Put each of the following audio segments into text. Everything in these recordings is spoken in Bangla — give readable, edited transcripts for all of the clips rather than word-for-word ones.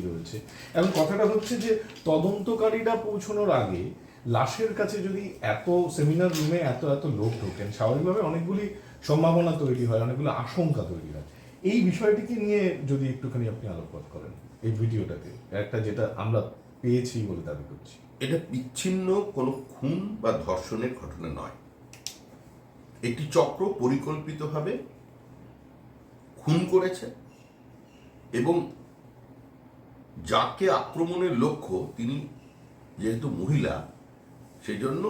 রয়েছে। এবং কথাটা হচ্ছে যে তদন্তকারীরা পৌঁছানোর আগে লাশের কাছে যদি এত সেমিনার রুমে এত এত লোক ঢোকেন, স্বাভাবিকভাবে অনেকগুলি সম্ভাবনা তৈরি হয়, অনেকগুলো আশঙ্কা তৈরি হয়। এই বিষয়টিকে নিয়ে যদি একটুখানি আপনি আলোকপাত করেন এই ভিডিওটাতে, একটা যেটা আমরা পেয়েছি বলে দাবি করছি। এটা বিচ্ছিন্ন কোনো খুন বা ধর্ষণের ঘটনা নয়। একটি চক্র পরিকল্পিতভাবে খুন করেছে এবং যাকে আক্রমণের লক্ষ্য তিনি যেহেতু মহিলা, সেই জন্য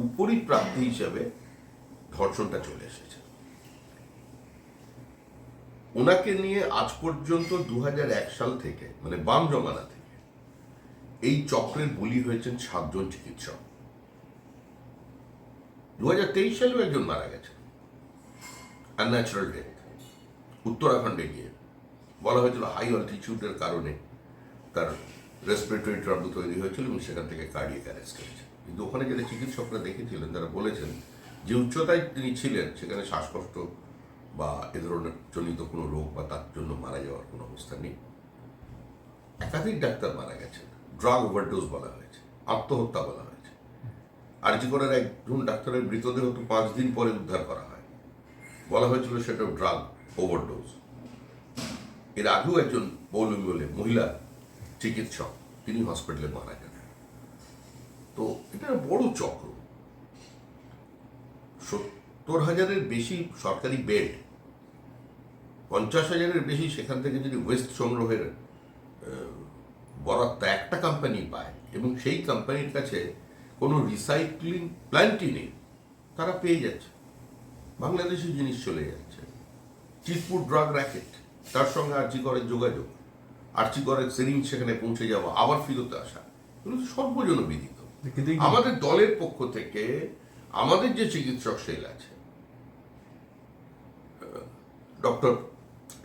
উপরিপ্রাপ্তি হিসাবে ধর্ষণটা চলে এসেছে। ওনাকে নিয়ে আজ পর্যন্ত 2001 সাল থেকে, মানে বাম জমানা থেকে, এই চক্রের বলি হয়েছেন 7 জন চিকিৎসক। 2023 সালেও একজন মারা গেছে আনন্যাচারাল ডেথ, উত্তরাখণ্ডে গিয়ে। বলা হয়েছিল হাই অল্টিটিউডের কারণে তার রেসপিরেটরি ট্রাবল তৈরি হয়েছিল এবং সেখান থেকে কার্ডিয়াক অ্যারেস্ট হয়েছে। কিন্তু ওখানে যারা চিকিৎসকরা দেখেছিলেন তারা বলেছেন যে উচ্চতায় তিনি ছিলেন সেখানে শ্বাসকষ্ট বা এ ধরনের জনিত কোনো রোগ বা তার জন্য মারা যাওয়ার কোনো অবস্থা নেই। একাধিক ডাক্তার মারা গেছেন, ড্রাগ ওভারডোজ বলা হয়েছে, আত্মহত্যা বলা হয়েছে। আরজিকরের একজন ডাক্তারের মৃতদেহ তো 5 দিন পরে উদ্ধার করা হয়, বলা হয়েছিল সেটা ড্রাগ ওভারডোজ। এর আগেও একজন পৌলমী বলে মহিলা চিকিৎসক, তিনি হসপিটালে মারা যান। তো এটা বড় চক্র। 70,000-এর বেশি সরকারি বেড, 50,000-এর বেশি সেখান থেকে যদি ওয়েস্ট সংগ্রহের বরাদ্দ একটা কোম্পানি পায় এবং সেই কোম্পানির কাছে কোনো রিসাইক্লিং প্ল্যান্টই নেই, তারা পেয়ে যাচ্ছে, বাংলাদেশি জিনিস চলে যাচ্ছে। চিটপুর ড্রাগ র্যাকেট, তার সঙ্গে আরজিকরের যোগাযোগ, আরজিকরের সিরিঞ্জ সেখানে পৌঁছে যাওয়া, আবার ফিরতে আসা, এগুলো তো সর্বজনবিদিত। আমাদের দলের পক্ষ থেকে আমাদের যে চিকিৎসক সেল আছে, ডক্টর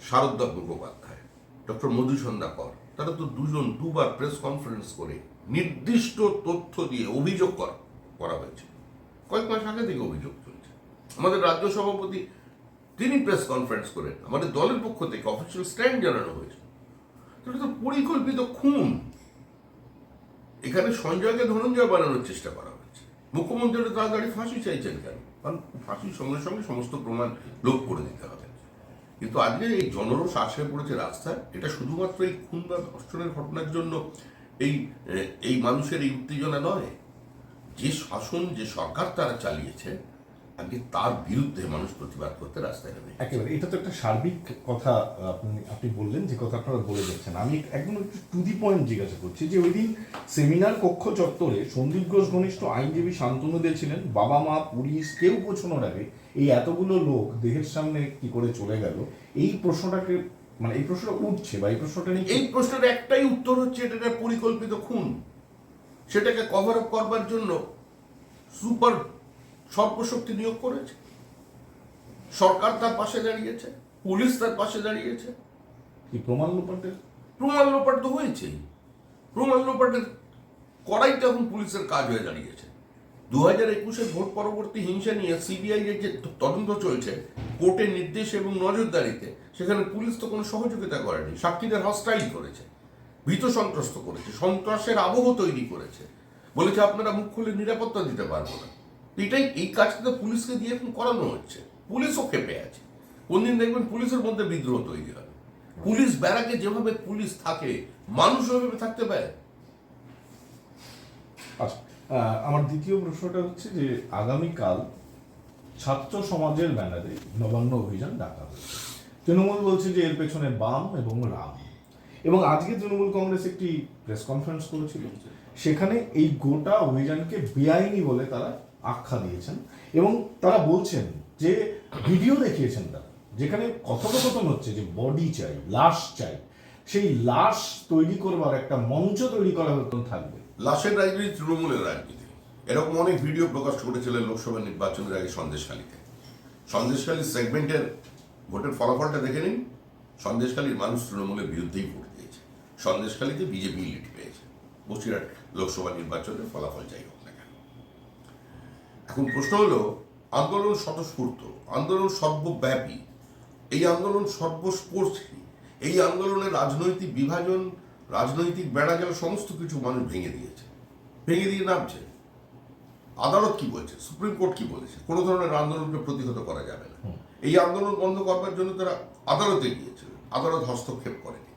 শারদা মুখোপাধ্যায়, ডক্টর মধুসন্ধ্যা কর, তারা তো দুবার প্রেস কনফারেন্স করে নির্দিষ্ট তথ্য দিয়ে অভিযোগ করা হয়েছে। কয়েক মাস আগে থেকে অভিযোগ চলছে। আমাদের রাজ্য সভাপতি তিনি প্রেস কনফারেন্স করেন, আমাদের দলের পক্ষ থেকে অফিসিয়াল স্ট্যান্ড জানানো হয়েছে। এটা তো পরিকল্পিত খুন। এখানে সঞ্জয়কে ধনঞ্জয় বানানোর চেষ্টা করা হয়েছে। মুখ্যমন্ত্রী তাড়াতাড়ি ফাঁসি চাইছেন কেন? কারণ ফাঁসির সঙ্গে সঙ্গে সমস্ত প্রমাণ লোপ করে দিতে হবে। কিন্তু আজকে এই জনরোষ আশ্রয় পড়েছে রাস্তায়। এটা শুধুমাত্র এই খুন বা ধর্ষণের ঘটনার জন্য এই মানুষের এই উত্তেজনা নয়। যে শাসন, যে সরকার তারা চালিয়েছে, আজকে তার বিরুদ্ধে মানুষ প্রতিবাদ করতে রাস্তায় নেমে। একেবারে এটা তো একটা সার্বিক কথা আপনি বললেন, যে কথা আপনারা বলে যাচ্ছেন। আমি একদম একটু টু দি পয়েন্ট জিজ্ঞাসা করছি যে ওই দিন সেমিনার কক্ষ চত্বরে সন্দীপ ঘোষ ঘনিষ্ঠ আইনজীবী শান্তনু দে ছিলেন, বাবা মা, পুলিশ কেউ পৌঁছানোর আগে এই এতগুলো লোক দেহের সামনে কি করে চলে গেল, এই প্রশ্নটাকে, মানে এই প্রশ্নটা উঠছে বা এই প্রশ্নটা নিয়ে এই প্রশ্নের একটাই উত্তর হচ্ছে এটা একটা পরিকল্পিত খুন। সেটাকে কভার আপ করবার জন্য সুপার সর্বশক্তি নিয়োগ করেছে। সরকার তার পাশে দাঁড়িয়েছে, পুলিশ তার পাশে দাঁড়িয়েছে। কি প্রমাণ লোপাটের? প্রমাণ লোপাট তো হয়েছেই। প্রমাণ লোপাটের করাই তো এখন পুলিশের কাজ হয়ে দাঁড়িয়েছে। 2021-এর ভোট পরবর্তী হিংসা নিয়ে সিবিআই এর যে তদন্ত চলছে, কোর্টের নির্দেশ এবং নজরদারিতে, সেখানে পুলিশ তো কোনো সহযোগিতা করেনি। সাক্ষীদের হস্টাইল করেছে, ভীত সন্ত্রস্ত করেছে, সন্ত্রাসের আবহ তৈরি করেছে, বলেছে আপনারা মুখ খুলে নিরাপত্তা দিতে পারবো না। এই কাজটা তো পুলিশকে দিয়ে এখন করানো হচ্ছে। পুলিশও ক্ষেপে আছে। কোনদিন দেখবেন পুলিশের মধ্যে বিদ্রোহ তৈরি হবে। পুলিশ ব্যারাকে যেভাবে পুলিশ থাকে, মানুষ ওইভাবে থাকতে পারে। আচ্ছা, আমার দ্বিতীয় প্রশ্নটা হচ্ছে যে আগামীকাল ছাত্র সমাজের ব্যানারে নবান্ন অভিযান ডাকা হয়েছে। তৃণমূল বলছে যে এর পেছনে বাম এবং রাম। এবং আজকে তৃণমূল কংগ্রেস একটি প্রেস কনফারেন্স করেছিল, সেখানে এই গোটা অভিযানকে বেআইনি বলে তারা আখ্যা দিয়েছেন এবং তারা বলছেন যে ভিডিও দেখিয়েছেন তারা, যেখানে কথোপকথন হচ্ছে যে বডি চাই, লাশ চাই, সেই লাশ তৈরি করবার একটা মঞ্চ তৈরি করা হতো থাকবে। লাশের রাজনীতি তৃণমূলের রাজনীতি। এরকম অনেক ভিডিও প্রকাশ করেছিলেন লোকসভা নির্বাচনের আগে সন্দেশখালীতে। সন্দেশখালী সেগমেন্টের ভোটের ফলাফলটা দেখে নিন। সন্দেশখালীর মানুষ তৃণমূলের বিরুদ্ধেই ভোট দিয়েছে। সন্দেশখালীতে বিজেপি লিড পেয়েছে। বসিরহাট লোকসভা নির্বাচনের ফলাফল যাই হোক না কেন। এখন প্রশ্ন হলো, আন্দোলন স্বতঃস্ফূর্ত, আন্দোলন সর্বব্যাপী, এই আন্দোলন সর্বস্পর্শী, এই আন্দোলনে রাজনৈতিক বিভাজন, রাজনৈতিক বেড়াজাল সমস্ত কিছু মানুষ ভেঙে দিয়েছে, ভেঙে দিয়ে নামছে। আদালত কি বলছে, সুপ্রিম কোর্ট কি বলেছে, কোনো ধরনের আন্দোলনকে প্রতিহত করা যাবে না। এই আন্দোলন বন্ধ করবার জন্য তারা আদালতে গিয়েছিল, আদালত হস্তক্ষেপ করেনি,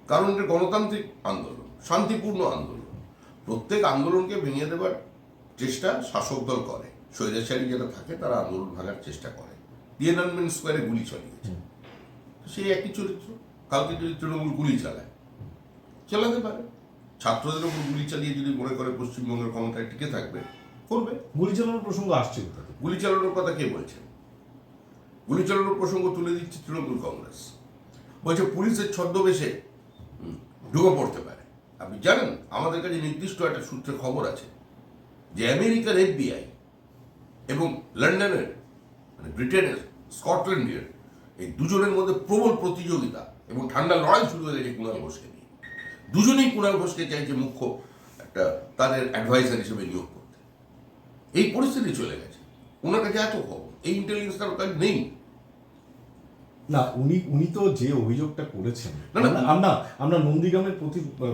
কারণ এটা গণতান্ত্রিক আন্দোলন, শান্তিপূর্ণ আন্দোলন। প্রত্যেক আন্দোলনকে ভেঙে দেবার চেষ্টা শাসক দল করে, স্বৈরাচারী যারা থাকে তারা আন্দোলন ভাঙার চেষ্টা করে। তিয়েনানমেন স্কোয়ারে গুলি চালিয়েছে, সেই একই চরিত্র। কালকে যদি তৃণমূল গুলি চালায়, চালাতে পারে। ছাত্রদের উপর গুলি চালিয়ে যদি মনে করে পশ্চিমবঙ্গের ক্ষমতায় টিকে থাকবে, করবে। গুলি চালানোর প্রসঙ্গ আসছে কোথা থেকে? গুলি চালানোর কথা কে বলছেন? গুলি চালানোর প্রসঙ্গ তুলে দিচ্ছে তৃণমূল কংগ্রেস। বলছে পুলিশের ছদ্মবেশে ঢুকে পড়তে পারে। আপনি জানেন, আমাদের কাছে নির্দিষ্ট একটা সূত্রে খবর আছে যে আমেরিকার FBI এবং লন্ডনের, মানে ব্রিটেনের, স্কটল্যান্ডের এই দুজনের মধ্যে প্রবল প্রতিযোগিতা এবং ঠান্ডা লড়াই শুরু হয়ে গেছে কুণাল ঘোষকে নিয়ে। দুজনেই কুণাল ঘোষকে চাইছে মুখ্য একটা তাদের অ্যাডভাইজার হিসেবে নিয়োগ করতে। এই পরিস্থিতি চলে গেছে। ওনার কাছে এত খবর, এই ইন্টেলিজেন্স তার কাছে নেই। না, উনি তো যে অভিযোগটা করেছেন, আমরা নন্দীগ্রামের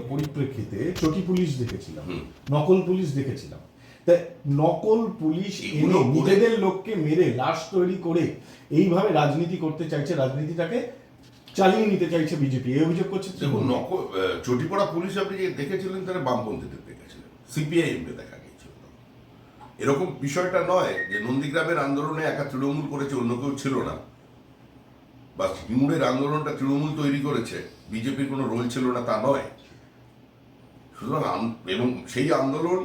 পরিপ্রেক্ষিতে চটি পুলিশ দেখেছিলাম, নকল পুলিশ দেখেছিলাম। তাই নকল পুলিশ এনে নিজেদের লোককে মেরে লাশ তৈরি করে এইভাবে রাজনীতি করতে চাইছে, রাজনীতিটাকে চালিয়ে নিতে চাইছে বিজেপি, এই অভিযোগ করছে। দেখুন, চটিপড়া পুলিশ আপনি যে দেখেছিলেন তারা বামপন্থীদের দেখেছিলেন, CPIM-কে দেখা গিয়েছিল। এরকম বিষয়টা নয় যে নন্দীগ্রামের আন্দোলনে একা তৃণমূল করেছে, অন্য কেউ ছিল না, বা সিঙ্গুরের আন্দোলনটা তৃণমূল তৈরি করেছে, বিজেপির কোনো রোল ছিল না, তা নয়। সুতরাং এবং সেই আন্দোলন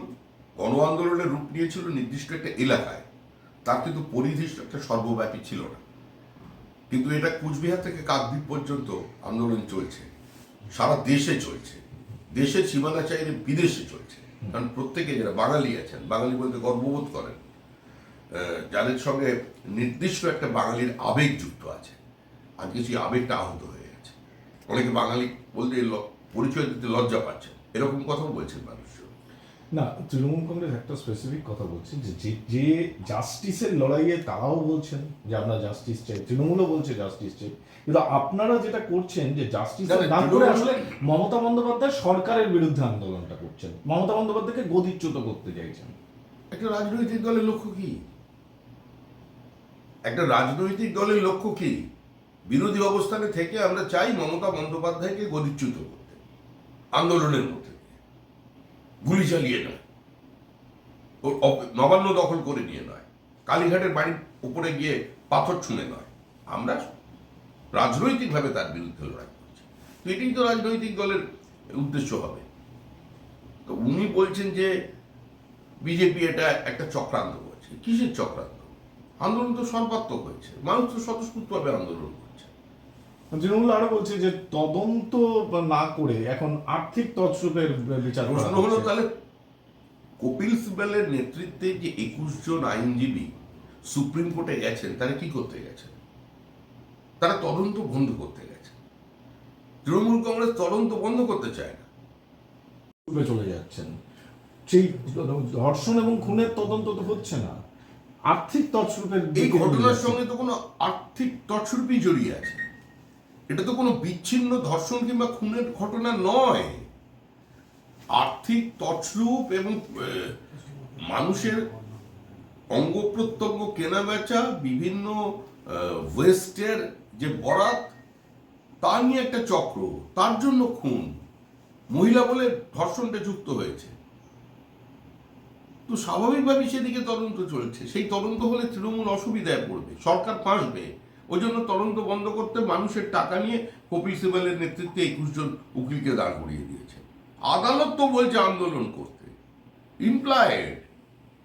গণ আন্দোলনের রূপ নিয়েছিল নির্দিষ্ট একটা এলাকায়, তার কিন্তু পরিধি একটা সর্বব্যাপী ছিল না। কিন্তু এটা কুচবিহার থেকে কাকদ্বীপ পর্যন্ত আন্দোলন চলছে, সারা দেশে চলছে, দেশের সীমানা চাইলে বিদেশে চলছে। কারণ প্রত্যেকে যারা বাঙালি আছেন, বাঙালি বলতে গর্ববোধ করেন, যাদের সঙ্গে নির্দিষ্ট একটা বাঙালির আবেগ যুক্ত আছে, আজকে সেই আবেগটা আহত হয়ে গেছে। অনেকে বাঙালি বলতে পরিচয় দিতে লজ্জা পাচ্ছে, এরকম কথাও বলছেন মানুষ। না, তৃণমূল কংগ্রেস একটা স্পেসিফিক কথা বলছে যে জাস্টিসের লড়াইয়ে তারাও বলছেন যে আমরা জাস্টিস চাই, তৃণমূলও বলছে জাস্টিস চাই, কিন্তু আপনারা যেটা করছেন যে জাস্টিসের নাম করে আসলে মমতা বন্দ্যোপাধ্যায় সরকারের বিরুদ্ধে আন্দোলনটা করছেন, মমতা বন্দ্যোপাধ্যায়কে গদিচ্যুত করতে চাইছেন। একটা রাজনৈতিক দলের লক্ষ্য কি? একটা রাজনৈতিক দলের লক্ষ্য কি? বিরোধী অবস্থানে থেকে আমরা চাই মমতা বন্দ্যোপাধ্যায়কে গদিচ্যুত করতে, আন্দোলনের মধ্যে গুলি চালিয়ে নয়, নবান্ন দখল করে নিয়ে নয়, কালীঘাটের বাড়ির উপরে গিয়ে পাথর ছুঁড়ে নয়। আমরা রাজনৈতিকভাবে তার বিরুদ্ধে লড়াই করছি। তো এটাই তো রাজনৈতিক দলের উদ্দেশ্য হবে। তো উনি বলছেন যে বিজেপি এটা একটা চক্রান্ত করছে। কিসের চক্রান্ত? আন্দোলন তো সর্বাত্মক হয়েছে, মানুষ তো স্বতঃস্ফূর্তভাবে আন্দোলন করছে। তৃণমূল আরো বলছে যে তদন্ত না করে এখন আর্থিক তছরূপের বিচার করা প্রশ্ন হলো, তাহলে কপিল সিবালের নেতৃত্বে যে 21 জন আইনজীবী সুপ্রিম কোর্টে গেছেন, তারা কি করতে গেছেন? তারা তদন্ত বন্ধ করতে গেছে। তৃণমূল কংগ্রেস তদন্ত বন্ধ করতে চায় না, চলে যাচ্ছেন। সেই ধর্ষণ এবং খুনের তদন্ত তো হচ্ছে না, আর্থিক তছরূপের এই ঘটনার সঙ্গে তো কোনো আর্থিক তছরূপই জড়িয়ে আছে। এটা তো কোনো বিচ্ছিন্ন ধর্ষণ কিংবা খুনের ঘটনা নয়। আর্থিক তছরূপ এবং মানুষের অঙ্গ প্রত্যঙ্গ কেনা বেচা, বিভিন্ন ওয়েস্টের যে বরাত, তা নিয়ে একটা চক্র, তার জন্য খুন, মহিলা বলে ধর্ষণটা যুক্ত হয়েছে। তো স্বাভাবিকভাবেই সেদিকে তদন্ত চলছে। সেই তদন্ত হলে তৃণমূল অসুবিধায় পড়বে, সরকার ফাঁসবে। ওই জন্য তদন্ত বন্ধ করতে মানুষের টাকা নিয়ে কপিল সিবালের নেতৃত্বে 21 জন উকিলকে দাঁড় করিয়ে দিয়েছে। আদালত তো বলছে আন্দোলন করতে, ইমপ্লয়েড।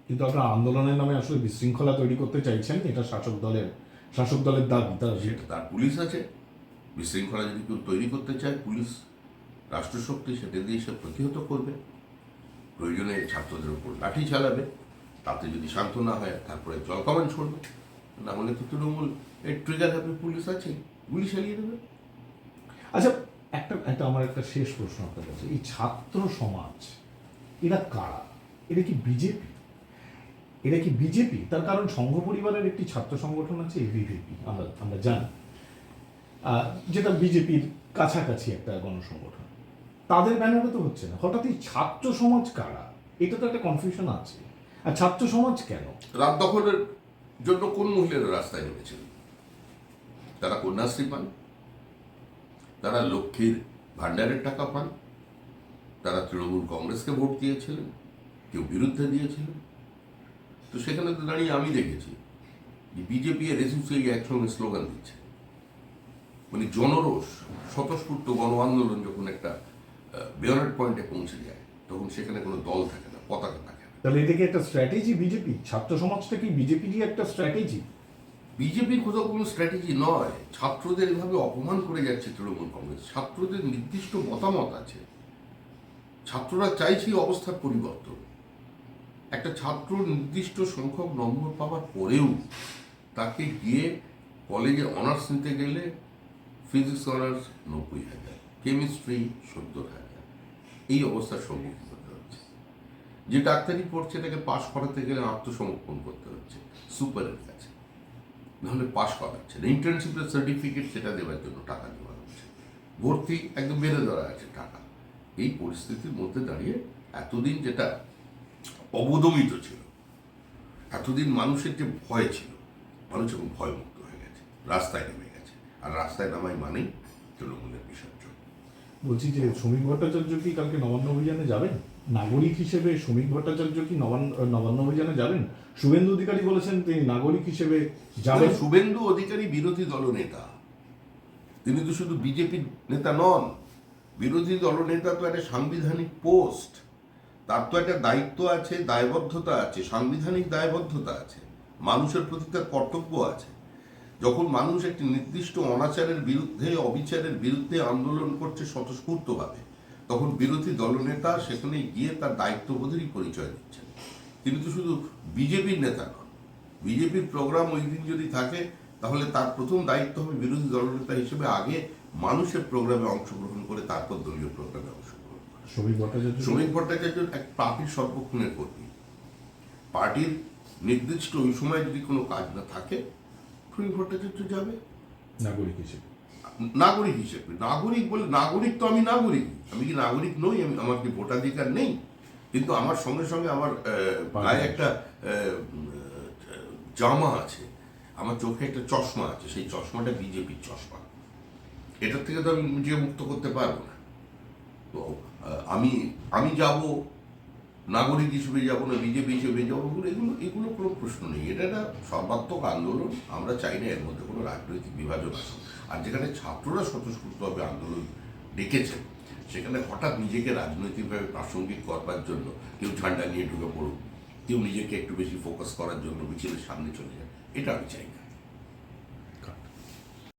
কিন্তু আপনার আন্দোলনের নামে আসলে বিশৃঙ্খলা তৈরি করতে চাইছেন, এটা শাসক দলের দাবি। তার পুলিশ আছে, বিশৃঙ্খলা যদি কেউ তৈরি করতে চায়, পুলিশ রাষ্ট্রশক্তি, সেটা দিয়ে সে প্রতিহত করবে। প্রয়োজনে ছাত্রদের উপর লাঠি চালাবে, তাতে যদি শান্ত না হয় তারপরে জলকামান ছড়বে। না হলে তো তৃণমূল এর ট্রিগার হ্যাপি পুলিশ আছে, গুলি চালিয়ে দেবে। আচ্ছা, আমার একটা শেষ প্রশ্ন আপনার কাছে, এই ছাত্র সমাজ এরা কারা? এটা কি বিজেপি? তার কারণ সংঘ পরিবারের একটি ছাত্র সংগঠন আছে ABVP, আমরা জানি। যেটা বিজেপির কাছাকাছি একটা গণসংগঠন, তাদের ব্যানারে তো হচ্ছে না, হঠাৎ এই ছাত্র সমাজ কারা? এটা তো একটা কনফিউশন আছে। আর ছাত্র সমাজ কেন? রাত দখলের জন্য কোন মহিলারা রাস্তায় নেমেছিলেন? তারা কন্যাশ্রী পান, তারা লক্ষ্মীর ভান্ডারের টাকা পান, তারা তৃণমূল কংগ্রেসকে ভোট দিয়েছিলেন, কেউ বিরুদ্ধে দিয়েছিলেন। তো সেখানে তো দাঁড়িয়ে আমি দেখেছি যে বিজেপি আর এসইউসিআই একসঙ্গে স্লোগান দিচ্ছে, মানে জনরোষ, স্বতঃস্ফূর্ত গণ আন্দোলন যখন একটা বেয়নেট পয়েন্টে পৌঁছে যায়, তখন সেখানে কোনো দল থাকে না, পতাকা থাকে না। তাহলে এটা কি একটা স্ট্র্যাটেজি বিজেপি? ছাত্র সমাজটা কি বিজেপিরই একটা স্ট্র্যাটেজি? বিজেপির কোথাও কোনো স্ট্র্যাটেজি নয়। ছাত্রদের এভাবে অপমান করে যাচ্ছে তৃণমূল কংগ্রেস। ছাত্রদের নির্দিষ্ট মতামত আছে, ছাত্ররা চাইছে এই অবস্থার পরিবর্তন। একটা ছাত্র নির্দিষ্ট সংখ্যক নম্বর পাওয়ার পরেও তাকে গিয়ে কলেজে অনার্স নিতে গেলে ফিজিক্স অনার্স 90,000, কেমিস্ট্রি 70,000, এই অবস্থার সম্মুখীন হতে হচ্ছে। যে ডাক্তারি পড়ছে তাকে পাশ করাতে গেলে আত্মসমর্পণ করতে হচ্ছে সুপারের কাছে, নাহলে পাশ করাচ্ছে না। ইন্টার্নশিপের সার্টিফিকেট সেটা দেওয়ার জন্য টাকা দেওয়া হচ্ছে, ভর্তি একদম বেড়ে ধরা আছে টাকা। এই পরিস্থিতির মধ্যে দাঁড়িয়ে এতদিন যেটা অবদমিত ছিল, এতদিন মানুষের যে ভয় ছিল, মানুষ এখন ভয়মুক্ত হয়ে গেছে, রাস্তায় নেমে গেছে। আর রাস্তায় নামাই মানেই তৃণমূলের বিসর্জন। বলছি যে শ্রমিক ভট্টাচার্য কি কালকে নবান্ন অভিযানে যাবেন? নাগরিক হিসেবে শ্রমিক ভট্টাচার্য কি নবান্ন অভিযানে যাবেন? শুভেন্দু অধিকারী বলেছেন তিনি নাগরিক হিসেবে যাবেন। শুভেন্দু অধিকারী বিরোধী দলনেতা, তিনি তো শুধু বিজেপির নেতা নন। বিরোধী দলনেতা তো একটা সাংবিধানিক পোস্ট, তার তো একটা দায়িত্ব আছে, দায়বদ্ধতা আছে, সাংবিধানিক দায়বদ্ধতা আছে, মানুষের প্রতি তার কর্তব্য আছে। যখন মানুষ একটি নির্দিষ্ট অনাচারের বিরুদ্ধে, অবিচারের বিরুদ্ধে আন্দোলন করছে স্বতঃস্ফূর্তভাবে, তখন বিরোধী দলনেতা সেখানে গিয়ে তার দায়িত্ববোধেরই পরিচয় দিচ্ছেন। তিনি তো শুধু বিজেপির নেতা নন। বিজেপির প্রোগ্রাম ওই দিন যদি থাকে, তাহলে তার প্রথম দায়িত্ব হবে বিরোধী দলনেতা হিসেবে আগে মানুষের প্রোগ্রামে অংশগ্রহণ করে তারপর দলীয় প্রোগ্রামে অংশগ্রহণ করে। শ্রমিক ভট্টাচার্য এক পার্টির সর্বক্ষণের কর্মী। পার্টির নির্দিষ্ট ওই সময় যদি কোনো কাজ না থাকে, শ্রমিক ভট্টাচার্য যাবে নাগরিক হিসেবে। নাগরিক হিসেবে। নাগরিক বলে, নাগরিক তো আমি নাগরিক। আমি কি নাগরিক নই? আমার কি ভোটাধিকার নেই? কিন্তু আমার সঙ্গে সঙ্গে আমার গায়ে একটা জামা আছে, আমার চোখে একটা চশমা আছে, সেই চশমাটা বিজেপির চশমা। এটার থেকে তো আমি নিজে মুক্ত করতে পারবো না। তো আমি যাব, নাগরিক হিসেবে যাব না বিজেপি হিসেবে যাবো, এগুলো কোনো প্রশ্ন নেই। এটা একটা সর্বাত্মক আন্দোলন। আমরা চাই না এর মধ্যে কোনো রাজনৈতিক বিভাজন আসুক। আর যেখানে ছাত্ররা স্বতঃস্ফূর্তভাবে আন্দোলন ডেকেছেন, সেখানে হঠাৎ নিজেকে রাজনৈতিকভাবে প্রাসঙ্গিক করবার জন্য কেউ ঝান্ডা নিয়ে ঢুকে পড়ুক, কেউ নিজেকে একটু বেশি ফোকাস করার জন্য মিছিলের সামনে চলে যায়, এটা আমি চাই না।